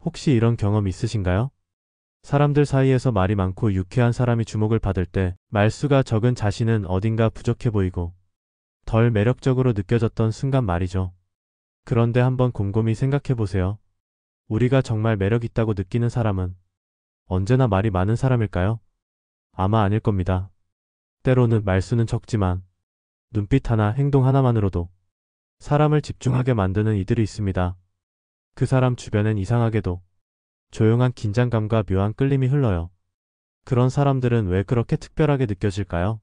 혹시 이런 경험 있으신가요? 사람들 사이에서 말이 많고 유쾌한 사람이 주목을 받을 때 말수가 적은 자신은 어딘가 부족해 보이고 덜 매력적으로 느껴졌던 순간 말이죠. 그런데 한번 곰곰이 생각해 보세요. 우리가 정말 매력 있다고 느끼는 사람은 언제나 말이 많은 사람일까요? 아마 아닐 겁니다. 때로는 말수는 적지만 눈빛 하나, 행동 하나만으로도 사람을 집중하게 만드는 이들이 있습니다. 그 사람 주변엔 이상하게도 조용한 긴장감과 묘한 끌림이 흘러요. 그런 사람들은 왜 그렇게 특별하게 느껴질까요?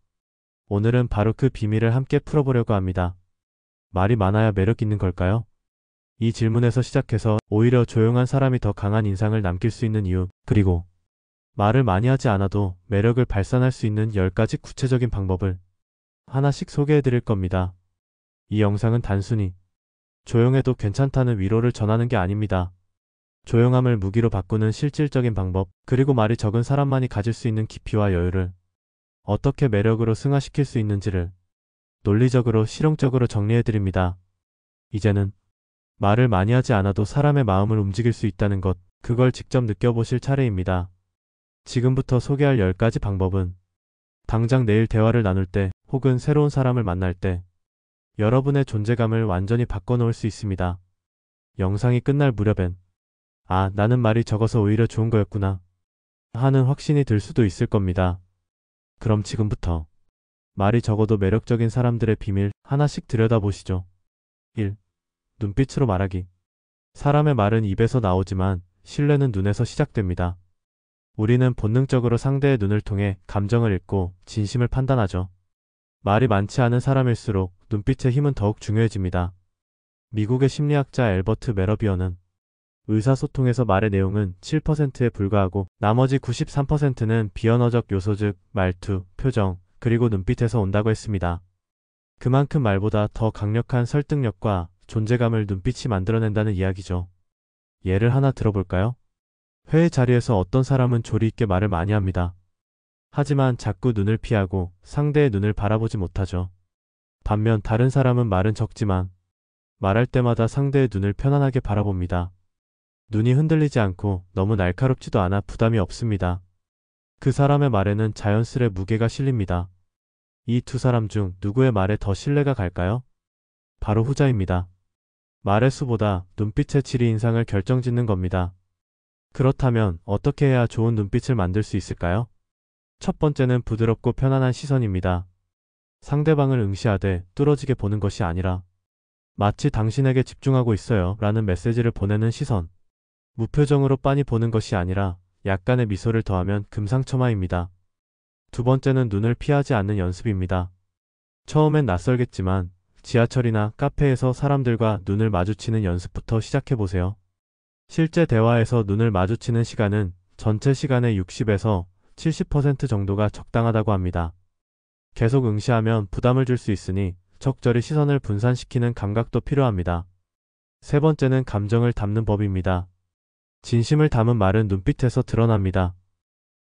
오늘은 바로 그 비밀을 함께 풀어보려고 합니다. 말이 많아야 매력 있는 걸까요? 이 질문에서 시작해서 오히려 조용한 사람이 더 강한 인상을 남길 수 있는 이유, 그리고 말을 많이 하지 않아도 매력을 발산할 수 있는 10가지 구체적인 방법을 하나씩 소개해 드릴 겁니다. 이 영상은 단순히 조용해도 괜찮다는 위로를 전하는 게 아닙니다. 조용함을 무기로 바꾸는 실질적인 방법, 그리고 말이 적은 사람만이 가질 수 있는 깊이와 여유를 어떻게 매력으로 승화시킬 수 있는지를 논리적으로 실용적으로 정리해 드립니다. 이제는 말을 많이 하지 않아도 사람의 마음을 움직일 수 있다는 것, 그걸 직접 느껴보실 차례입니다. 지금부터 소개할 10가지 방법은 당장 내일 대화를 나눌 때 혹은 새로운 사람을 만날 때 여러분의 존재감을 완전히 바꿔놓을 수 있습니다. 영상이 끝날 무렵엔 아, 나는 말이 적어서 오히려 좋은 거였구나 하는 확신이 들 수도 있을 겁니다. 그럼 지금부터 말이 적어도 매력적인 사람들의 비밀 하나씩 들여다보시죠. 1. 눈빛으로 말하기. 사람의 말은 입에서 나오지만 신뢰는 눈에서 시작됩니다. 우리는 본능적으로 상대의 눈을 통해 감정을 읽고 진심을 판단하죠. 말이 많지 않은 사람일수록 눈빛의 힘은 더욱 중요해집니다. 미국의 심리학자 앨버트 메러비어는 의사소통에서 말의 내용은 7%에 불과하고 나머지 93%는 비언어적 요소 즉 말투, 표정, 그리고 눈빛에서 온다고 했습니다. 그만큼 말보다 더 강력한 설득력과 존재감을 눈빛이 만들어낸다는 이야기죠. 예를 하나 들어볼까요? 회의 자리에서 어떤 사람은 조리 있게 말을 많이 합니다. 하지만 자꾸 눈을 피하고 상대의 눈을 바라보지 못하죠. 반면 다른 사람은 말은 적지만 말할 때마다 상대의 눈을 편안하게 바라봅니다. 눈이 흔들리지 않고 너무 날카롭지도 않아 부담이 없습니다. 그 사람의 말에는 자연스레 무게가 실립니다. 이 두 사람 중 누구의 말에 더 신뢰가 갈까요? 바로 후자입니다. 말의 수보다 눈빛의 질이 인상을 결정짓는 겁니다. 그렇다면 어떻게 해야 좋은 눈빛을 만들 수 있을까요? 첫 번째는 부드럽고 편안한 시선입니다. 상대방을 응시하되 뚫어지게 보는 것이 아니라 마치 당신에게 집중하고 있어요 라는 메시지를 보내는 시선. 무표정으로 빤히 보는 것이 아니라 약간의 미소를 더하면 금상첨화입니다. 두 번째는 눈을 피하지 않는 연습입니다. 처음엔 낯설겠지만 지하철이나 카페에서 사람들과 눈을 마주치는 연습부터 시작해보세요. 실제 대화에서 눈을 마주치는 시간은 전체 시간의 60에서 70% 정도가 적당하다고 합니다. 계속 응시하면 부담을 줄 수 있으니 적절히 시선을 분산시키는 감각도 필요합니다. 세 번째는 감정을 담는 법입니다. 진심을 담은 말은 눈빛에서 드러납니다.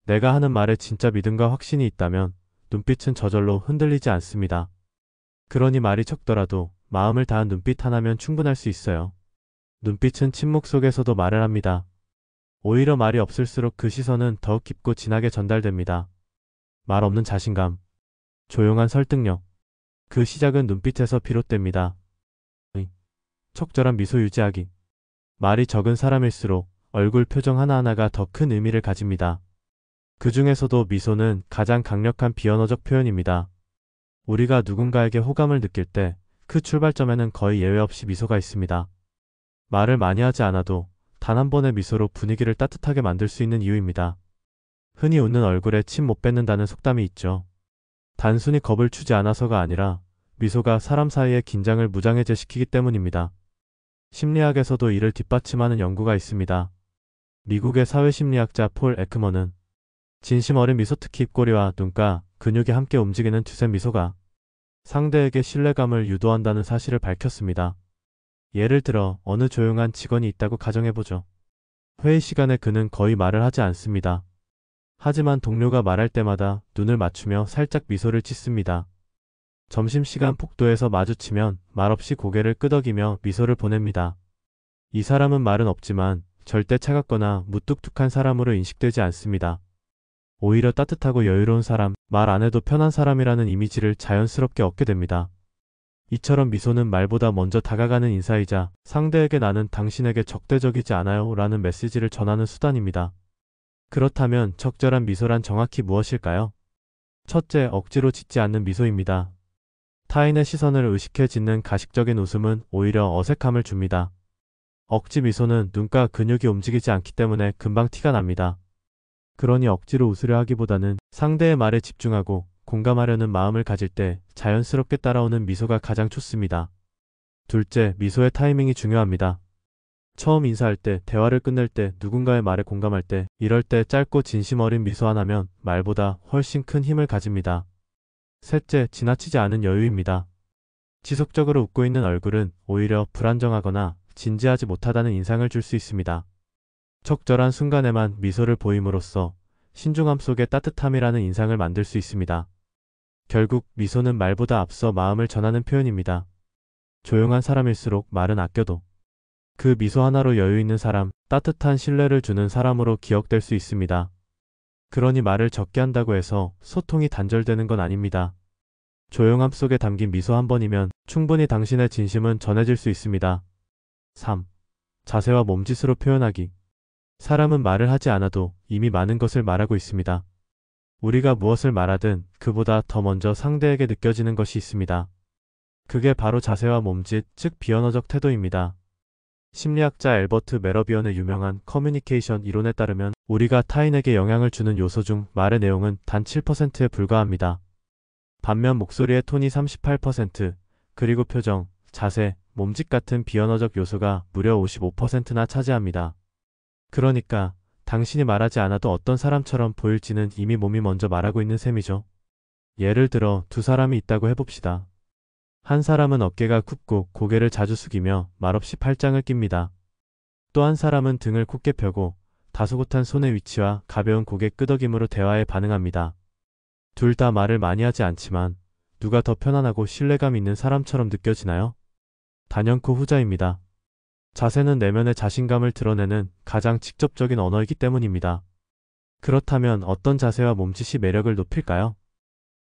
내가 하는 말에 진짜 믿음과 확신이 있다면 눈빛은 저절로 흔들리지 않습니다. 그러니 말이 적더라도 마음을 다한 눈빛 하나면 충분할 수 있어요. 눈빛은 침묵 속에서도 말을 합니다. 오히려 말이 없을수록 그 시선은 더욱 깊고 진하게 전달됩니다. 말 없는 자신감, 조용한 설득력, 그 시작은 눈빛에서 비롯됩니다. 척절한 미소 유지하기. 말이 적은 사람일수록 얼굴 표정 하나하나가 더 큰 의미를 가집니다. 그 중에서도 미소는 가장 강력한 비언어적 표현입니다. 우리가 누군가에게 호감을 느낄 때 그 출발점에는 거의 예외 없이 미소가 있습니다. 말을 많이 하지 않아도 단 한 번의 미소로 분위기를 따뜻하게 만들 수 있는 이유입니다. 흔히 웃는 얼굴에 침 못 뱉는다는 속담이 있죠. 단순히 겁을 주지 않아서가 아니라 미소가 사람 사이의 긴장을 무장해제시키기 때문입니다. 심리학에서도 이를 뒷받침하는 연구가 있습니다. 미국의 사회심리학자 폴 에크먼은 진심 어린 미소, 특히 입꼬리와 눈가, 근육이 함께 움직이는 두세 미소가 상대에게 신뢰감을 유도한다는 사실을 밝혔습니다. 예를 들어 어느 조용한 직원이 있다고 가정해보죠. 회의 시간에 그는 거의 말을 하지 않습니다. 하지만 동료가 말할 때마다 눈을 맞추며 살짝 미소를 짓습니다. 점심시간 복도에서 마주치면 말없이 고개를 끄덕이며 미소를 보냅니다. 이 사람은 말은 없지만 절대 차갑거나 무뚝뚝한 사람으로 인식되지 않습니다. 오히려 따뜻하고 여유로운 사람, 말 안 해도 편한 사람이라는 이미지를 자연스럽게 얻게 됩니다. 이처럼 미소는 말보다 먼저 다가가는 인사이자 상대에게 나는 당신에게 적대적이지 않아요 라는 메시지를 전하는 수단입니다. 그렇다면 적절한 미소란 정확히 무엇일까요? 첫째, 억지로 짓지 않는 미소입니다. 타인의 시선을 의식해 짓는 가식적인 웃음은 오히려 어색함을 줍니다. 억지 미소는 눈가 근육이 움직이지 않기 때문에 금방 티가 납니다. 그러니 억지로 웃으려 하기보다는 상대의 말에 집중하고 공감하려는 마음을 가질 때 자연스럽게 따라오는 미소가 가장 좋습니다. 둘째, 미소의 타이밍이 중요합니다. 처음 인사할 때, 대화를 끝낼 때, 누군가의 말에 공감할 때, 이럴 때 짧고 진심 어린 미소 하나면 말보다 훨씬 큰 힘을 가집니다. 셋째, 지나치지 않은 여유입니다. 지속적으로 웃고 있는 얼굴은 오히려 불안정하거나 진지하지 못하다는 인상을 줄 수 있습니다. 적절한 순간에만 미소를 보임으로써 신중함 속에 따뜻함이라는 인상을 만들 수 있습니다. 결국 미소는 말보다 앞서 마음을 전하는 표현입니다. 조용한 사람일수록 말은 아껴도 그 미소 하나로 여유 있는 사람, 따뜻한 신뢰를 주는 사람으로 기억될 수 있습니다. 그러니 말을 적게 한다고 해서 소통이 단절되는 건 아닙니다. 조용함 속에 담긴 미소 한 번이면 충분히 당신의 진심은 전해질 수 있습니다. 3. 자세와 몸짓으로 표현하기. 사람은 말을 하지 않아도 이미 많은 것을 말하고 있습니다. 우리가 무엇을 말하든 그보다 더 먼저 상대에게 느껴지는 것이 있습니다. 그게 바로 자세와 몸짓, 즉 비언어적 태도입니다. 심리학자 앨버트 메러비언의 유명한 커뮤니케이션 이론에 따르면 우리가 타인에게 영향을 주는 요소 중 말의 내용은 단 7%에 불과합니다. 반면 목소리의 톤이 38%, 그리고 표정, 자세, 몸짓 같은 비언어적 요소가 무려 55%나 차지합니다. 그러니까 당신이 말하지 않아도 어떤 사람처럼 보일지는 이미 몸이 먼저 말하고 있는 셈이죠. 예를 들어 두 사람이 있다고 해봅시다. 한 사람은 어깨가 굽고 고개를 자주 숙이며 말없이 팔짱을 낍니다. 또 한 사람은 등을 굳게 펴고 다소곳한 손의 위치와 가벼운 고개 끄덕임으로 대화에 반응합니다. 둘 다 말을 많이 하지 않지만 누가 더 편안하고 신뢰감 있는 사람처럼 느껴지나요? 단연코 후자입니다. 자세는 내면의 자신감을 드러내는 가장 직접적인 언어이기 때문입니다. 그렇다면 어떤 자세와 몸짓이 매력을 높일까요?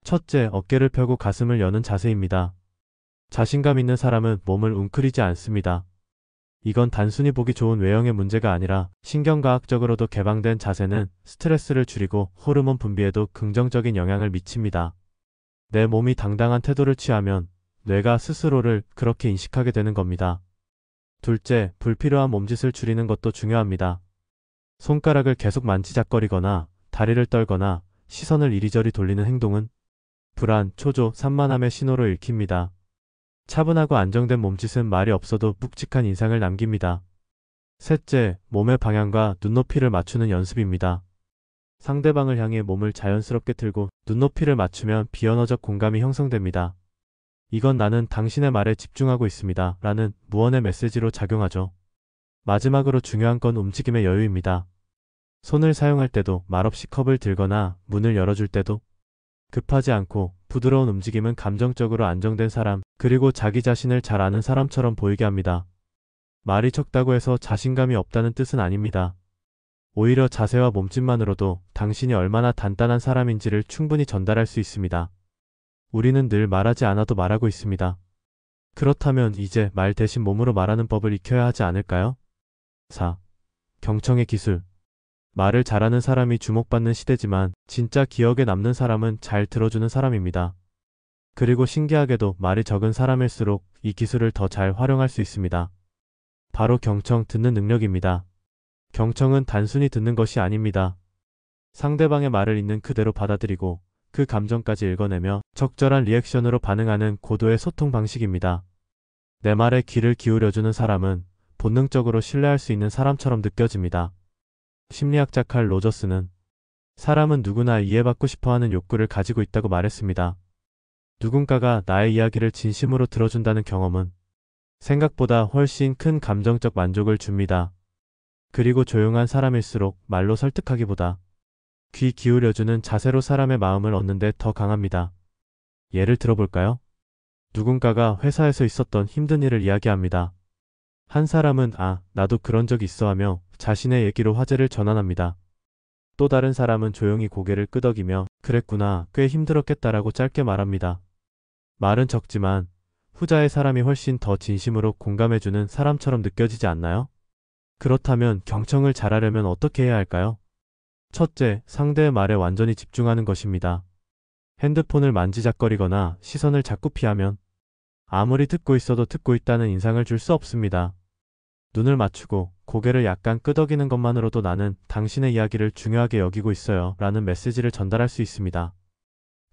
첫째, 어깨를 펴고 가슴을 여는 자세입니다. 자신감 있는 사람은 몸을 웅크리지 않습니다. 이건 단순히 보기 좋은 외형의 문제가 아니라 신경과학적으로도 개방된 자세는 스트레스를 줄이고 호르몬 분비에도 긍정적인 영향을 미칩니다. 내 몸이 당당한 태도를 취하면 뇌가 스스로를 그렇게 인식하게 되는 겁니다. 둘째, 불필요한 몸짓을 줄이는 것도 중요합니다. 손가락을 계속 만지작거리거나 다리를 떨거나 시선을 이리저리 돌리는 행동은 불안, 초조, 산만함의 신호로 읽힙니다. 차분하고 안정된 몸짓은 말이 없어도 묵직한 인상을 남깁니다. 셋째, 몸의 방향과 눈높이를 맞추는 연습입니다. 상대방을 향해 몸을 자연스럽게 틀고 눈높이를 맞추면 비언어적 공감이 형성됩니다. 이건 나는 당신의 말에 집중하고 있습니다 라는 무언의 메시지로 작용하죠. 마지막으로 중요한 건 움직임의 여유입니다. 손을 사용할 때도 말없이 컵을 들거나 문을 열어줄 때도 급하지 않고 부드러운 움직임은 감정적으로 안정된 사람, 그리고 자기 자신을 잘 아는 사람처럼 보이게 합니다. 말이 적다고 해서 자신감이 없다는 뜻은 아닙니다. 오히려 자세와 몸짓만으로도 당신이 얼마나 단단한 사람인지를 충분히 전달할 수 있습니다. 우리는 늘 말하지 않아도 말하고 있습니다. 그렇다면 이제 말 대신 몸으로 말하는 법을 익혀야 하지 않을까요? 4. 경청의 기술. 말을 잘하는 사람이 주목받는 시대지만 진짜 기억에 남는 사람은 잘 들어주는 사람입니다. 그리고 신기하게도 말이 적은 사람일수록 이 기술을 더 잘 활용할 수 있습니다. 바로 경청, 듣는 능력입니다. 경청은 단순히 듣는 것이 아닙니다. 상대방의 말을 있는 그대로 받아들이고 그 감정까지 읽어내며 적절한 리액션으로 반응하는 고도의 소통 방식입니다. 내 말에 귀를 기울여주는 사람은 본능적으로 신뢰할 수 있는 사람처럼 느껴집니다. 심리학자 칼 로저스는 사람은 누구나 이해받고 싶어하는 욕구를 가지고 있다고 말했습니다. 누군가가 나의 이야기를 진심으로 들어준다는 경험은 생각보다 훨씬 큰 감정적 만족을 줍니다. 그리고 조용한 사람일수록 말로 설득하기보다 귀 기울여주는 자세로 사람의 마음을 얻는 데 더 강합니다. 예를 들어볼까요? 누군가가 회사에서 있었던 힘든 일을 이야기합니다. 한 사람은 나도 그런 적이 있어 하며 자신의 얘기로 화제를 전환합니다. 또 다른 사람은 조용히 고개를 끄덕이며 그랬구나, 꽤 힘들었겠다라고 짧게 말합니다. 말은 적지만 후자의 사람이 훨씬 더 진심으로 공감해주는 사람처럼 느껴지지 않나요? 그렇다면 경청을 잘하려면 어떻게 해야 할까요? 첫째, 상대의 말에 완전히 집중하는 것입니다. 핸드폰을 만지작거리거나 시선을 자꾸 피하면 아무리 듣고 있어도 듣고 있다는 인상을 줄 수 없습니다. 눈을 맞추고 고개를 약간 끄덕이는 것만으로도 나는 당신의 이야기를 중요하게 여기고 있어요 라는 메시지를 전달할 수 있습니다.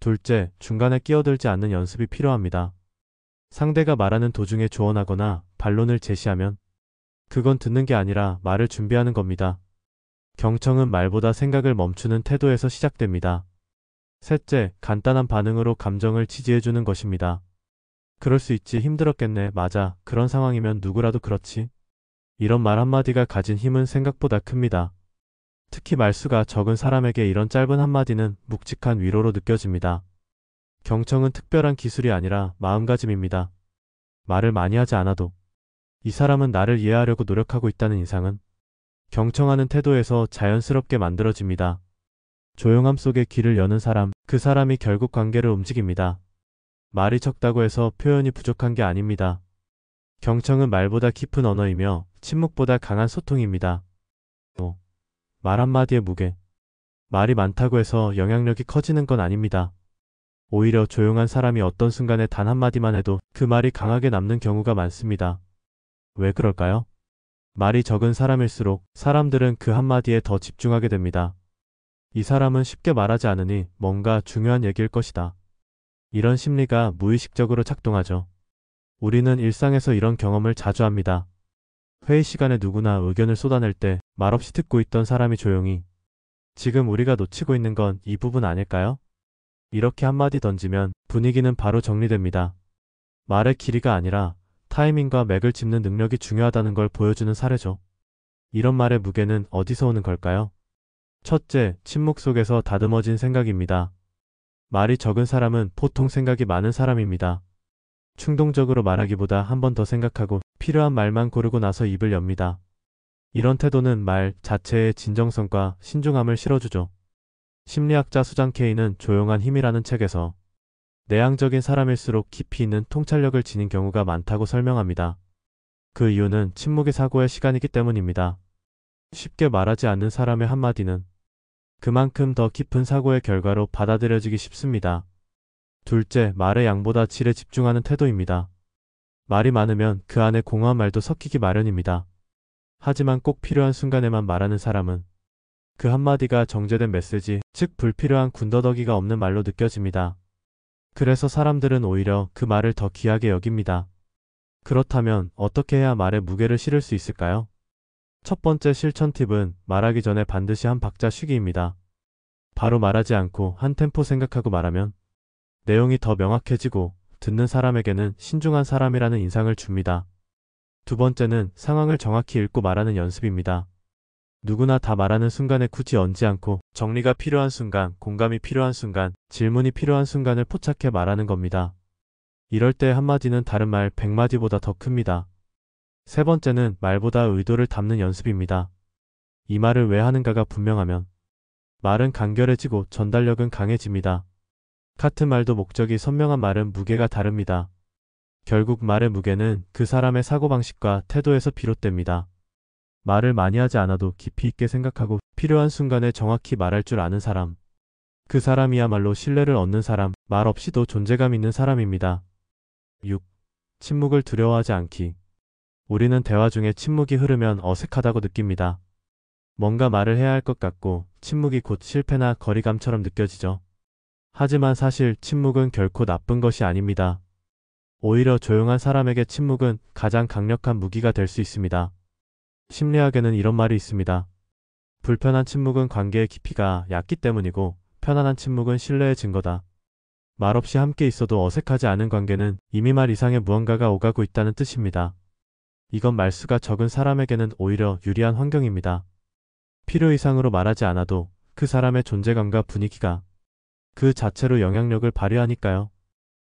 둘째, 중간에 끼어들지 않는 연습이 필요합니다. 상대가 말하는 도중에 조언하거나 반론을 제시하면 그건 듣는 게 아니라 말을 준비하는 겁니다. 경청은 말보다 생각을 멈추는 태도에서 시작됩니다. 셋째, 간단한 반응으로 감정을 지지해주는 것입니다. 그럴 수 있지, 힘들었겠네, 맞아, 그런 상황이면 누구라도 그렇지. 이런 말 한마디가 가진 힘은 생각보다 큽니다. 특히 말수가 적은 사람에게 이런 짧은 한마디는 묵직한 위로로 느껴집니다. 경청은 특별한 기술이 아니라 마음가짐입니다. 말을 많이 하지 않아도 이 사람은 나를 이해하려고 노력하고 있다는 인상은 경청하는 태도에서 자연스럽게 만들어집니다. 조용함 속에 귀를 여는 사람, 그 사람이 결국 관계를 움직입니다. 말이 적다고 해서 표현이 부족한 게 아닙니다. 경청은 말보다 깊은 언어이며 침묵보다 강한 소통입니다. 말 한마디의 무게. 말이 많다고 해서 영향력이 커지는 건 아닙니다. 오히려 조용한 사람이 어떤 순간에 단 한마디만 해도 그 말이 강하게 남는 경우가 많습니다. 왜 그럴까요? 말이 적은 사람일수록 사람들은 그 한마디에 더 집중하게 됩니다. 이 사람은 쉽게 말하지 않으니 뭔가 중요한 얘기일 것이다. 이런 심리가 무의식적으로 작동하죠. 우리는 일상에서 이런 경험을 자주 합니다. 회의 시간에 누구나 의견을 쏟아낼 때 말없이 듣고 있던 사람이 조용히 지금 우리가 놓치고 있는 건 이 부분 아닐까요? 이렇게 한마디 던지면 분위기는 바로 정리됩니다. 말의 길이가 아니라 타이밍과 맥을 짚는 능력이 중요하다는 걸 보여주는 사례죠. 이런 말의 무게는 어디서 오는 걸까요? 첫째, 침묵 속에서 다듬어진 생각입니다. 말이 적은 사람은 보통 생각이 많은 사람입니다. 충동적으로 말하기보다 한 번 더 생각하고 필요한 말만 고르고 나서 입을 엽니다. 이런 태도는 말 자체의 진정성과 신중함을 실어주죠. 심리학자 수잔 케이는 조용한 힘이라는 책에서 내향적인 사람일수록 깊이 있는 통찰력을 지닌 경우가 많다고 설명합니다. 그 이유는 침묵이 사고의 시간이기 때문입니다. 쉽게 말하지 않는 사람의 한마디는 그만큼 더 깊은 사고의 결과로 받아들여지기 쉽습니다. 둘째, 말의 양보다 질에 집중하는 태도입니다. 말이 많으면 그 안에 공허한 말도 섞이기 마련입니다. 하지만 꼭 필요한 순간에만 말하는 사람은 그 한마디가 정제된 메시지, 즉 불필요한 군더더기가 없는 말로 느껴집니다. 그래서 사람들은 오히려 그 말을 더 귀하게 여깁니다. 그렇다면 어떻게 해야 말에 무게를 실을 수 있을까요? 첫 번째 실천 팁은 말하기 전에 반드시 한 박자 쉬기입니다. 바로 말하지 않고 한 템포 생각하고 말하면 내용이 더 명확해지고 듣는 사람에게는 신중한 사람이라는 인상을 줍니다. 두 번째는 상황을 정확히 읽고 말하는 연습입니다. 누구나 다 말하는 순간에 굳이 얹지 않고 정리가 필요한 순간, 공감이 필요한 순간, 질문이 필요한 순간을 포착해 말하는 겁니다. 이럴 때 한마디는 다른 말 100마디보다 더 큽니다. 세 번째는 말보다 의도를 담는 연습입니다. 이 말을 왜 하는가가 분명하면 말은 간결해지고 전달력은 강해집니다. 같은 말도 목적이 선명한 말은 무게가 다릅니다. 결국 말의 무게는 그 사람의 사고방식과 태도에서 비롯됩니다. 말을 많이 하지 않아도 깊이 있게 생각하고 필요한 순간에 정확히 말할 줄 아는 사람. 그 사람이야말로 신뢰를 얻는 사람, 말 없이도 존재감 있는 사람입니다. 6. 침묵을 두려워하지 않기. 우리는 대화 중에 침묵이 흐르면 어색하다고 느낍니다. 뭔가 말을 해야 할 것 같고 침묵이 곧 실패나 거리감처럼 느껴지죠. 하지만 사실 침묵은 결코 나쁜 것이 아닙니다. 오히려 조용한 사람에게 침묵은 가장 강력한 무기가 될 수 있습니다. 심리학에는 이런 말이 있습니다. 불편한 침묵은 관계의 깊이가 얕기 때문이고 편안한 침묵은 신뢰의 증거다. 말없이 함께 있어도 어색하지 않은 관계는 이미 말 이상의 무언가가 오가고 있다는 뜻입니다. 이건 말수가 적은 사람에게는 오히려 유리한 환경입니다. 필요 이상으로 말하지 않아도 그 사람의 존재감과 분위기가 그 자체로 영향력을 발휘하니까요.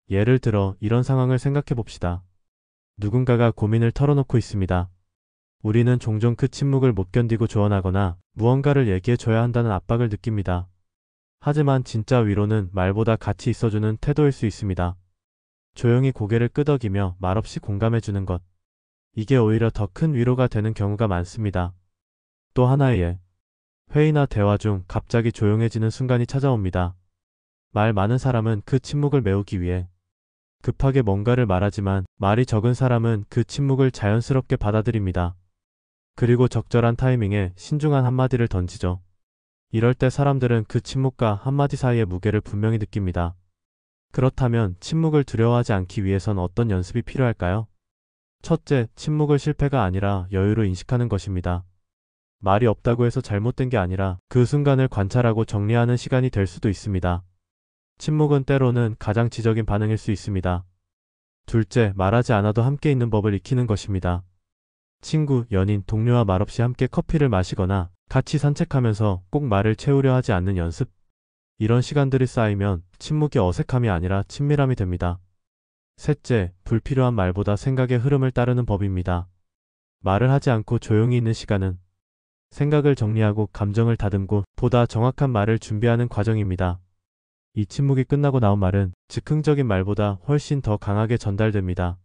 예를 들어 이런 상황을 생각해 봅시다. 누군가가 고민을 털어놓고 있습니다. 우리는 종종 그 침묵을 못 견디고 조언하거나 무언가를 얘기해줘야 한다는 압박을 느낍니다. 하지만 진짜 위로는 말보다 같이 있어주는 태도일 수 있습니다. 조용히 고개를 끄덕이며 말없이 공감해주는 것. 이게 오히려 더 큰 위로가 되는 경우가 많습니다. 또 하나의 예. 회의나 대화 중 갑자기 조용해지는 순간이 찾아옵니다. 말 많은 사람은 그 침묵을 메우기 위해 급하게 뭔가를 말하지만 말이 적은 사람은 그 침묵을 자연스럽게 받아들입니다. 그리고 적절한 타이밍에 신중한 한마디를 던지죠. 이럴 때 사람들은 그 침묵과 한마디 사이의 무게를 분명히 느낍니다. 그렇다면 침묵을 두려워하지 않기 위해선 어떤 연습이 필요할까요? 첫째, 침묵을 실패가 아니라 여유로 인식하는 것입니다. 말이 없다고 해서 잘못된 게 아니라 그 순간을 관찰하고 정리하는 시간이 될 수도 있습니다. 침묵은 때로는 가장 지적인 반응일 수 있습니다. 둘째, 말하지 않아도 함께 있는 법을 익히는 것입니다. 친구, 연인, 동료와 말없이 함께 커피를 마시거나 같이 산책하면서 꼭 말을 채우려 하지 않는 연습. 이런 시간들이 쌓이면 침묵이 어색함이 아니라 친밀함이 됩니다. 셋째, 불필요한 말보다 생각의 흐름을 따르는 법입니다. 말을 하지 않고 조용히 있는 시간은 생각을 정리하고 감정을 다듬고 보다 정확한 말을 준비하는 과정입니다. 이 침묵이 끝나고 나온 말은 즉흥적인 말보다 훨씬 더 강하게 전달됩니다.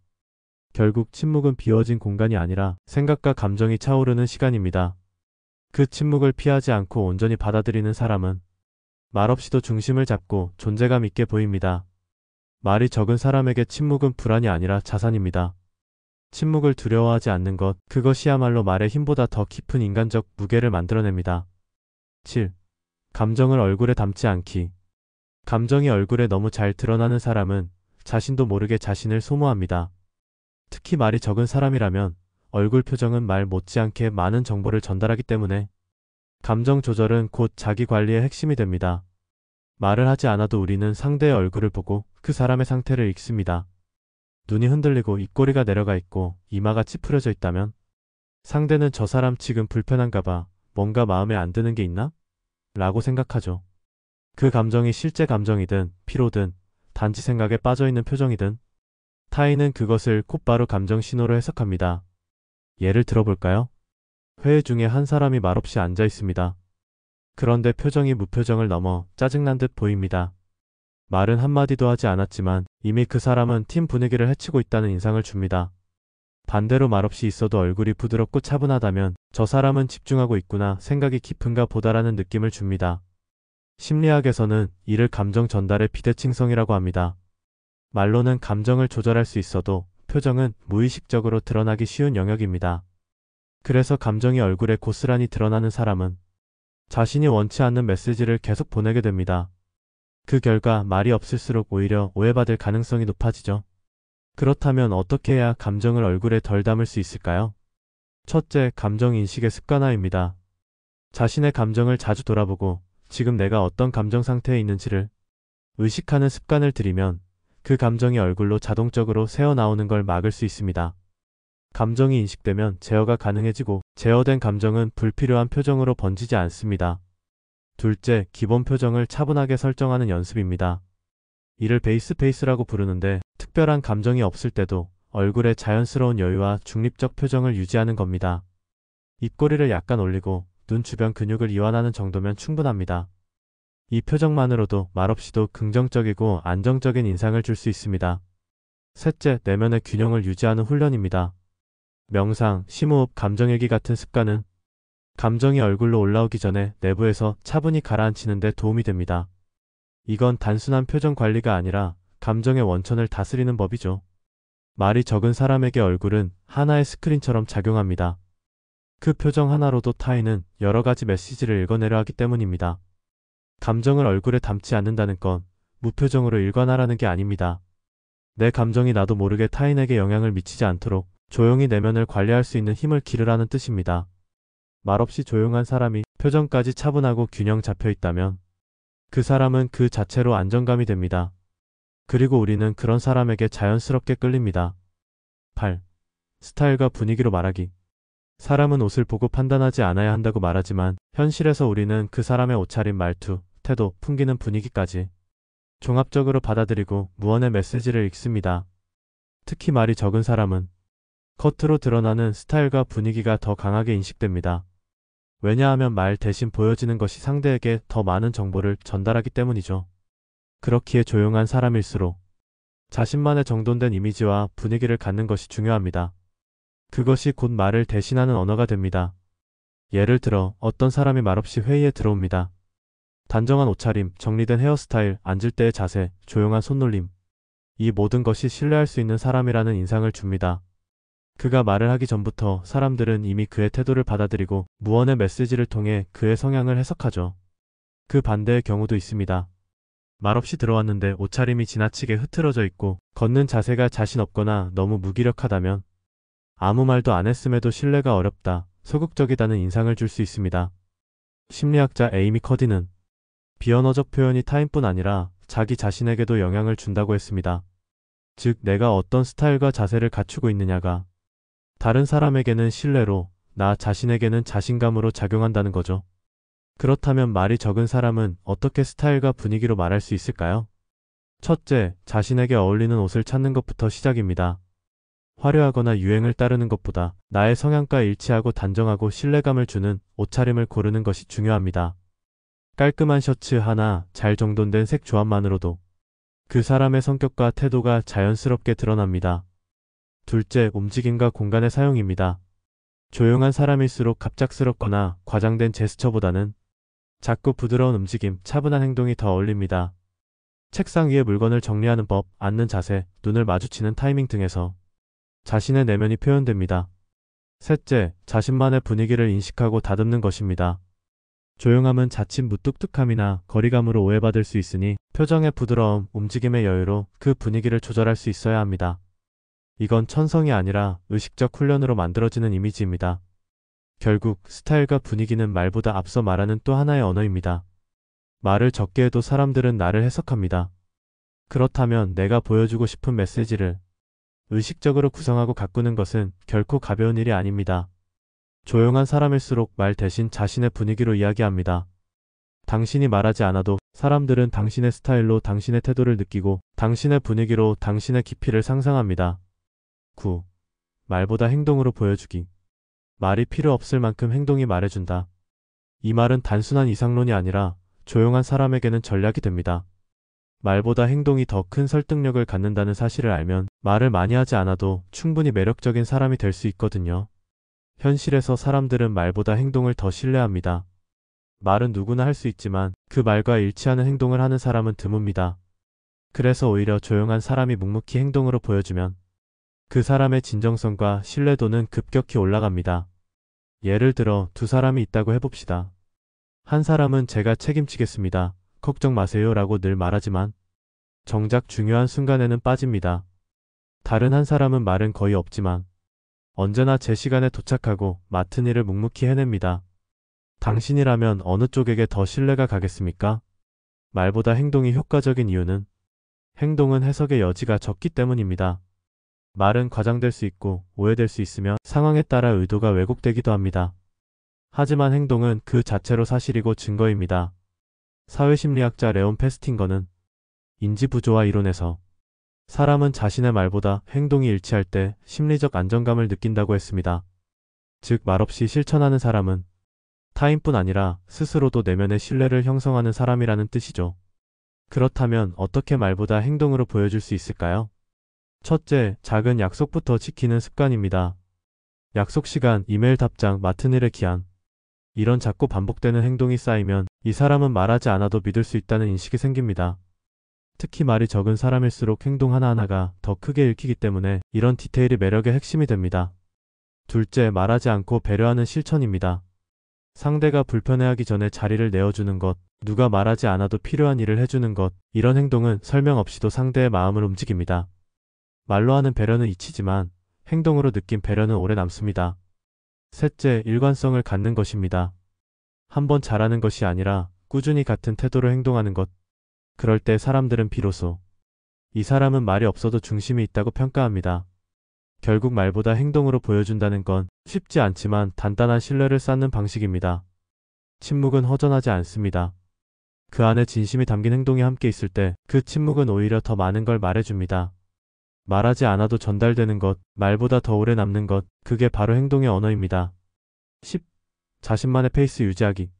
결국 침묵은 비워진 공간이 아니라 생각과 감정이 차오르는 시간입니다. 그 침묵을 피하지 않고 온전히 받아들이는 사람은 말없이도 중심을 잡고 존재감 있게 보입니다. 말이 적은 사람에게 침묵은 불안이 아니라 자산입니다. 침묵을 두려워하지 않는 것, 그것이야말로 말의 힘보다 더 깊은 인간적 무게를 만들어냅니다. 7. 감정을 얼굴에 담지 않기. 감정이 얼굴에 너무 잘 드러나는 사람은 자신도 모르게 자신을 소모합니다. 특히 말이 적은 사람이라면 얼굴 표정은 말 못지않게 많은 정보를 전달하기 때문에 감정 조절은 곧 자기 관리의 핵심이 됩니다. 말을 하지 않아도 우리는 상대의 얼굴을 보고 그 사람의 상태를 읽습니다. 눈이 흔들리고 입꼬리가 내려가 있고 이마가 찌푸려져 있다면 상대는 저 사람 지금 불편한가 봐, 뭔가 마음에 안 드는 게 있나? 라고 생각하죠. 그 감정이 실제 감정이든 피로든 단지 생각에 빠져있는 표정이든 타인은 그것을 곧바로 감정 신호로 해석합니다. 예를 들어볼까요? 회의 중에 한 사람이 말없이 앉아 있습니다. 그런데 표정이 무표정을 넘어 짜증난 듯 보입니다. 말은 한마디도 하지 않았지만 이미 그 사람은 팀 분위기를 해치고 있다는 인상을 줍니다. 반대로 말없이 있어도 얼굴이 부드럽고 차분하다면 저 사람은 집중하고 있구나, 생각이 깊은가 보다라는 느낌을 줍니다. 심리학에서는 이를 감정 전달의 비대칭성이라고 합니다. 말로는 감정을 조절할 수 있어도 표정은 무의식적으로 드러나기 쉬운 영역입니다. 그래서 감정이 얼굴에 고스란히 드러나는 사람은 자신이 원치 않는 메시지를 계속 보내게 됩니다. 그 결과 말이 없을수록 오히려 오해받을 가능성이 높아지죠. 그렇다면 어떻게 해야 감정을 얼굴에 덜 담을 수 있을까요? 첫째, 감정 인식의 습관화입니다. 자신의 감정을 자주 돌아보고 지금 내가 어떤 감정 상태에 있는지를 의식하는 습관을 들이면 그 감정이 얼굴로 자동적으로 새어나오는 걸 막을 수 있습니다. 감정이 인식되면 제어가 가능해지고 제어된 감정은 불필요한 표정으로 번지지 않습니다. 둘째, 기본 표정을 차분하게 설정하는 연습입니다. 이를 베이스 페이스라고 부르는데 특별한 감정이 없을 때도 얼굴에 자연스러운 여유와 중립적 표정을 유지하는 겁니다. 입꼬리를 약간 올리고 눈 주변 근육을 이완하는 정도면 충분합니다. 이 표정만으로도 말없이도 긍정적이고 안정적인 인상을 줄 수 있습니다. 셋째, 내면의 균형을 유지하는 훈련입니다. 명상, 심호흡, 감정일기 같은 습관은 감정이 얼굴로 올라오기 전에 내부에서 차분히 가라앉히는 데 도움이 됩니다. 이건 단순한 표정 관리가 아니라 감정의 원천을 다스리는 법이죠. 말이 적은 사람에게 얼굴은 하나의 스크린처럼 작용합니다. 그 표정 하나로도 타인은 여러 가지 메시지를 읽어내려 하기 때문입니다. 감정을 얼굴에 담지 않는다는 건 무표정으로 일관하라는 게 아닙니다. 내 감정이 나도 모르게 타인에게 영향을 미치지 않도록 조용히 내면을 관리할 수 있는 힘을 기르라는 뜻입니다. 말없이 조용한 사람이 표정까지 차분하고 균형 잡혀 있다면 그 사람은 그 자체로 안정감이 됩니다. 그리고 우리는 그런 사람에게 자연스럽게 끌립니다. 8. 스타일과 분위기로 말하기. 사람은 옷을 보고 판단하지 않아야 한다고 말하지만 현실에서 우리는 그 사람의 옷차림, 말투, 태도, 풍기는 분위기까지 종합적으로 받아들이고 무언의 메시지를 읽습니다. 특히 말이 적은 사람은 겉으로 드러나는 스타일과 분위기가 더 강하게 인식됩니다. 왜냐하면 말 대신 보여지는 것이 상대에게 더 많은 정보를 전달하기 때문이죠. 그렇기에 조용한 사람일수록 자신만의 정돈된 이미지와 분위기를 갖는 것이 중요합니다. 그것이 곧 말을 대신하는 언어가 됩니다. 예를 들어 어떤 사람이 말없이 회의에 들어옵니다. 단정한 옷차림, 정리된 헤어스타일, 앉을 때의 자세, 조용한 손놀림. 이 모든 것이 신뢰할 수 있는 사람이라는 인상을 줍니다. 그가 말을 하기 전부터 사람들은 이미 그의 태도를 받아들이고 무언의 메시지를 통해 그의 성향을 해석하죠. 그 반대의 경우도 있습니다. 말없이 들어왔는데 옷차림이 지나치게 흐트러져 있고 걷는 자세가 자신 없거나 너무 무기력하다면 아무 말도 안 했음에도 신뢰가 어렵다, 소극적이다는 인상을 줄 수 있습니다. 심리학자 에이미 커디는 비언어적 표현이 타인뿐 아니라 자기 자신에게도 영향을 준다고 했습니다. 즉, 내가 어떤 스타일과 자세를 갖추고 있느냐가 다른 사람에게는 신뢰로, 나 자신에게는 자신감으로 작용한다는 거죠. 그렇다면 말이 적은 사람은 어떻게 스타일과 분위기로 말할 수 있을까요? 첫째, 자신에게 어울리는 옷을 찾는 것부터 시작입니다. 화려하거나 유행을 따르는 것보다 나의 성향과 일치하고 단정하고 신뢰감을 주는 옷차림을 고르는 것이 중요합니다. 깔끔한 셔츠 하나, 잘 정돈된 색 조합만으로도 그 사람의 성격과 태도가 자연스럽게 드러납니다. 둘째, 움직임과 공간의 사용입니다. 조용한 사람일수록 갑작스럽거나 과장된 제스처보다는 작고 부드러운 움직임, 차분한 행동이 더 어울립니다. 책상 위에 물건을 정리하는 법, 앉는 자세, 눈을 마주치는 타이밍 등에서 자신의 내면이 표현됩니다. 셋째, 자신만의 분위기를 인식하고 다듬는 것입니다. 조용함은 자칫 무뚝뚝함이나 거리감으로 오해받을 수 있으니 표정의 부드러움, 움직임의 여유로 그 분위기를 조절할 수 있어야 합니다. 이건 천성이 아니라 의식적 훈련으로 만들어지는 이미지입니다. 결국 스타일과 분위기는 말보다 앞서 말하는 또 하나의 언어입니다. 말을 적게 해도 사람들은 나를 해석합니다. 그렇다면 내가 보여주고 싶은 메시지를 의식적으로 구성하고 가꾸는 것은 결코 가벼운 일이 아닙니다. 조용한 사람일수록 말 대신 자신의 분위기로 이야기합니다. 당신이 말하지 않아도 사람들은 당신의 스타일로 당신의 태도를 느끼고 당신의 분위기로 당신의 깊이를 상상합니다. 9. 말보다 행동으로 보여주기. 말이 필요 없을 만큼 행동이 말해준다. 이 말은 단순한 이상론이 아니라 조용한 사람에게는 전략이 됩니다. 말보다 행동이 더 큰 설득력을 갖는다는 사실을 알면 말을 많이 하지 않아도 충분히 매력적인 사람이 될 수 있거든요. 현실에서 사람들은 말보다 행동을 더 신뢰합니다. 말은 누구나 할 수 있지만 그 말과 일치하는 행동을 하는 사람은 드뭅니다. 그래서 오히려 조용한 사람이 묵묵히 행동으로 보여주면 그 사람의 진정성과 신뢰도는 급격히 올라갑니다. 예를 들어 두 사람이 있다고 해봅시다. 한 사람은 제가 책임지겠습니다. 걱정 마세요 라고 늘 말하지만 정작 중요한 순간에는 빠집니다. 다른 한 사람은 말은 거의 없지만 언제나 제 시간에 도착하고 맡은 일을 묵묵히 해냅니다. 당신이라면 어느 쪽에게 더 신뢰가 가겠습니까? 말보다 행동이 효과적인 이유는 행동은 해석의 여지가 적기 때문입니다. 말은 과장될 수 있고 오해될 수 있으며 상황에 따라 의도가 왜곡되기도 합니다. 하지만 행동은 그 자체로 사실이고 증거입니다. 사회심리학자 레온 페스팅거는 인지부조화 이론에서 사람은 자신의 말보다 행동이 일치할 때 심리적 안정감을 느낀다고 했습니다. 즉 말없이 실천하는 사람은 타인뿐 아니라 스스로도 내면의 신뢰를 형성하는 사람이라는 뜻이죠. 그렇다면 어떻게 말보다 행동으로 보여줄 수 있을까요? 첫째, 작은 약속부터 지키는 습관입니다. 약속 시간, 이메일 답장, 맡은 일의 기한. 이런 자꾸 반복되는 행동이 쌓이면 이 사람은 말하지 않아도 믿을 수 있다는 인식이 생깁니다. 특히 말이 적은 사람일수록 행동 하나하나가 더 크게 읽히기 때문에 이런 디테일이 매력의 핵심이 됩니다. 둘째, 말하지 않고 배려하는 실천입니다. 상대가 불편해하기 전에 자리를 내어주는 것, 누가 말하지 않아도 필요한 일을 해주는 것, 이런 행동은 설명 없이도 상대의 마음을 움직입니다. 말로 하는 배려는 잊히지만 행동으로 느낀 배려는 오래 남습니다. 셋째, 일관성을 갖는 것입니다. 한번 잘하는 것이 아니라 꾸준히 같은 태도로 행동하는 것. 그럴 때 사람들은 비로소 이 사람은 말이 없어도 중심이 있다고 평가합니다. 결국 말보다 행동으로 보여준다는 건 쉽지 않지만 단단한 신뢰를 쌓는 방식입니다. 침묵은 허전하지 않습니다. 그 안에 진심이 담긴 행동이 함께 있을 때 그 침묵은 오히려 더 많은 걸 말해줍니다. 말하지 않아도 전달되는 것, 말보다 더 오래 남는 것, 그게 바로 행동의 언어입니다. 10. 자신만의 페이스 유지하기.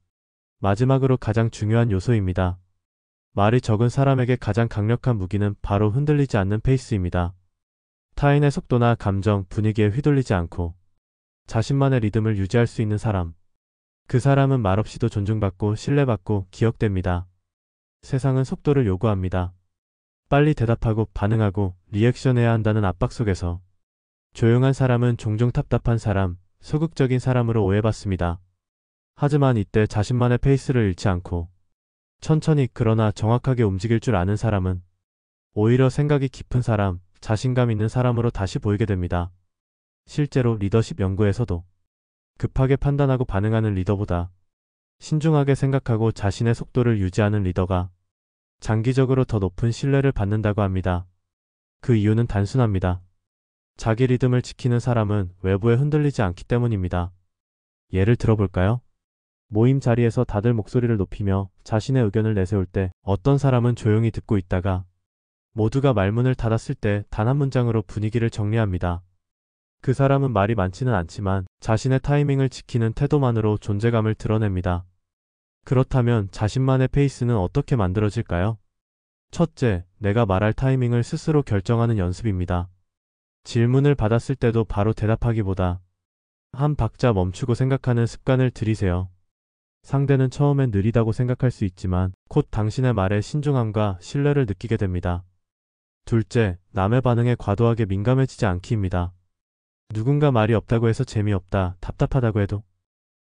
마지막으로 가장 중요한 요소입니다. 말이 적은 사람에게 가장 강력한 무기는 바로 흔들리지 않는 페이스입니다. 타인의 속도나 감정, 분위기에 휘둘리지 않고 자신만의 리듬을 유지할 수 있는 사람. 그 사람은 말없이도 존중받고 신뢰받고 기억됩니다. 세상은 속도를 요구합니다. 빨리 대답하고 반응하고 리액션해야 한다는 압박 속에서 조용한 사람은 종종 답답한 사람, 소극적인 사람으로 오해받습니다. 하지만 이때 자신만의 페이스를 잃지 않고 천천히 그러나 정확하게 움직일 줄 아는 사람은 오히려 생각이 깊은 사람, 자신감 있는 사람으로 다시 보이게 됩니다. 실제로 리더십 연구에서도 급하게 판단하고 반응하는 리더보다 신중하게 생각하고 자신의 속도를 유지하는 리더가 장기적으로 더 높은 신뢰를 받는다고 합니다. 그 이유는 단순합니다. 자기 리듬을 지키는 사람은 외부에 흔들리지 않기 때문입니다. 예를 들어볼까요? 모임 자리에서 다들 목소리를 높이며 자신의 의견을 내세울 때 어떤 사람은 조용히 듣고 있다가 모두가 말문을 닫았을 때 단 한 문장으로 분위기를 정리합니다. 그 사람은 말이 많지는 않지만 자신의 타이밍을 지키는 태도만으로 존재감을 드러냅니다. 그렇다면 자신만의 페이스는 어떻게 만들어질까요? 첫째, 내가 말할 타이밍을 스스로 결정하는 연습입니다. 질문을 받았을 때도 바로 대답하기보다 한 박자 멈추고 생각하는 습관을 들이세요. 상대는 처음엔 느리다고 생각할 수 있지만 곧 당신의 말에 신중함과 신뢰를 느끼게 됩니다. 둘째, 남의 반응에 과도하게 민감해지지 않기입니다. 누군가 말이 없다고 해서 재미없다, 답답하다고 해도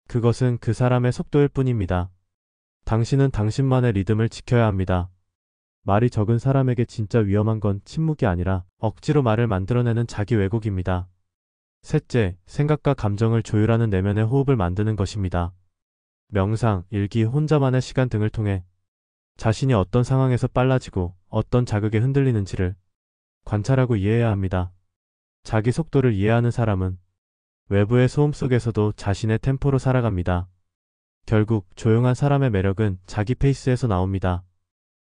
그것은 그 사람의 속도일 뿐입니다. 당신은 당신만의 리듬을 지켜야 합니다. 말이 적은 사람에게 진짜 위험한 건 침묵이 아니라 억지로 말을 만들어내는 자기 왜곡입니다. 셋째, 생각과 감정을 조율하는 내면의 호흡을 만드는 것입니다. 명상, 일기, 혼자만의 시간 등을 통해 자신이 어떤 상황에서 빨라지고 어떤 자극에 흔들리는지를 관찰하고 이해해야 합니다. 자기 속도를 이해하는 사람은 외부의 소음 속에서도 자신의 템포로 살아갑니다. 결국 조용한 사람의 매력은 자기 페이스에서 나옵니다.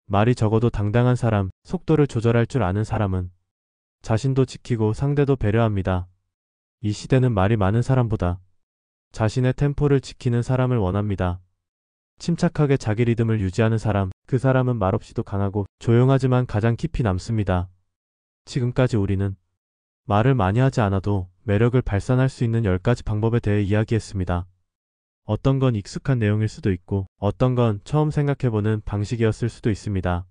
말이 적어도 당당한 사람, 속도를 조절할 줄 아는 사람은 자신도 지키고 상대도 배려합니다. 이 시대는 말이 많은 사람보다 자신의 템포를 지키는 사람을 원합니다. 침착하게 자기 리듬을 유지하는 사람, 그 사람은 말없이도 강하고 조용하지만 가장 깊이 남습니다. 지금까지 우리는 말을 많이 하지 않아도 매력을 발산할 수 있는 10가지 방법에 대해 이야기했습니다. 어떤 건 익숙한 내용일 수도 있고 어떤 건 처음 생각해보는 방식이었을 수도 있습니다.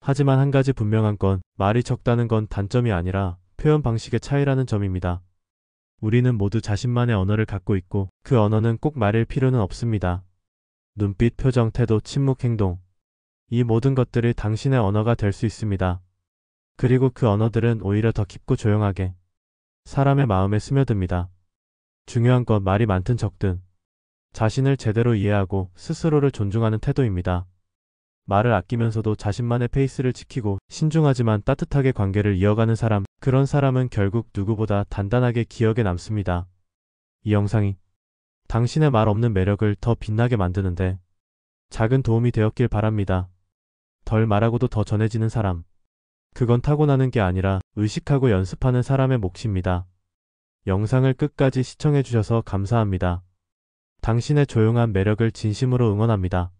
하지만 한 가지 분명한 건 말이 적다는 건 단점이 아니라 표현 방식의 차이라는 점입니다. 우리는 모두 자신만의 언어를 갖고 있고 그 언어는 꼭 말일 필요는 없습니다. 눈빛, 표정, 태도, 침묵, 행동. 이 모든 것들이 당신의 언어가 될 수 있습니다. 그리고 그 언어들은 오히려 더 깊고 조용하게 사람의 마음에 스며듭니다. 중요한 건 말이 많든 적든 자신을 제대로 이해하고 스스로를 존중하는 태도입니다. 말을 아끼면서도 자신만의 페이스를 지키고 신중하지만 따뜻하게 관계를 이어가는 사람, 그런 사람은 결국 누구보다 단단하게 기억에 남습니다. 이 영상이 당신의 말 없는 매력을 더 빛나게 만드는데 작은 도움이 되었길 바랍니다. 덜 말하고도 더 전해지는 사람. 그건 타고나는 게 아니라 의식하고 연습하는 사람의 몫입니다. 영상을 끝까지 시청해주셔서 감사합니다. 당신의 조용한 매력을 진심으로 응원합니다.